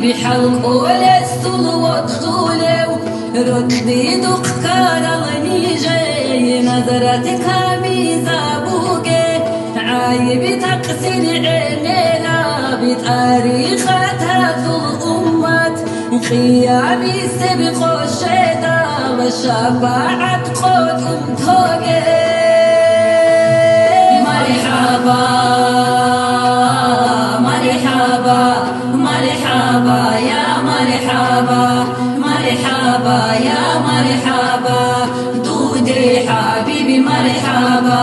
بحلقو لستو وقتولو ركضي دق كارلني جاي نظرتك بزابوكي عايب تقصير عينينا بتاريخها الأمات خيابي سبق الشيطة وشفاعة قد أمتوكي مرحبا مرحبا مرحبا يا مرحبا مرحبا يا مرحبا دودي حبيبي مرحبا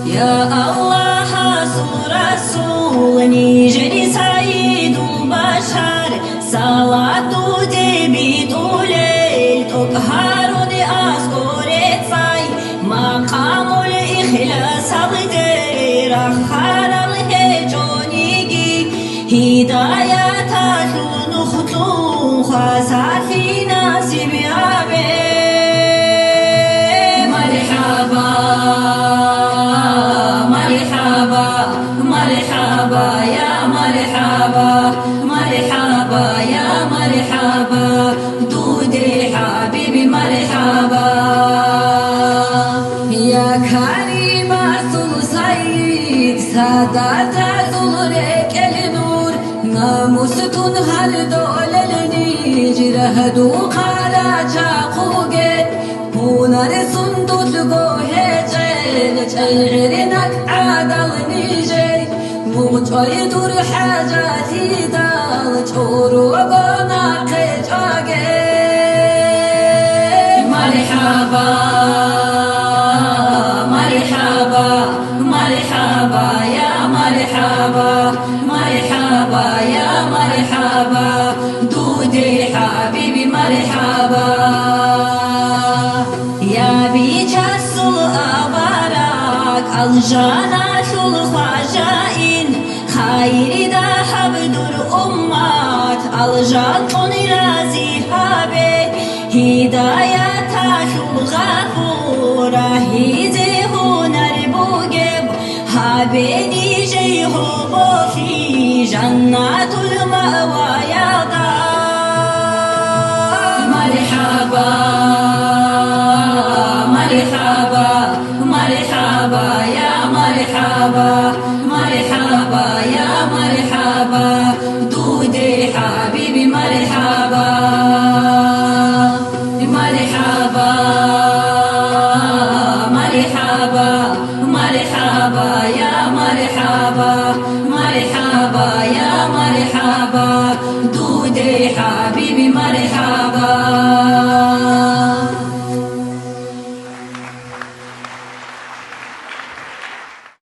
يا الله حصور رسول نيجري سعيد البشر صلاة دودي بطولي تقهرني أذكر صاي مقام الإخلاص بدي رخار الهجونيجي هداية نخطو خسر في ناسي مرحبا مرحبا مرحبا يا مرحبا مرحبا يا مرحبا دودي حبيبي مرحبا يا كريمة سيد سادات زورك النور ناموستون هل دوللني جرهدو قالا جاقوغي هنا رسندو تلقوه جيل عادلني جي موتوي دور حاجاتي دال تورو بناقي جاقي مرحبا مرحبا مرحبا يا مرحبا مرحبا يا مرحبا دودي حبيبي مرحبا يا بيجاس الأبراك الجنات الخجائن خير ذهب دور أمات الجنة رازي حبي هداية الغفورة هيزي هنر بوجب حبيني جي هو في جنات المأوى يا مرحبا مرحبا مرحبا يا مرحبا مرحبا يا مرحبا دودي حبيبي مرحبا مرحبا مرحبا مرحبا يا مرحبا مرحبا يا مرحبا دودي حبيبي مرحبا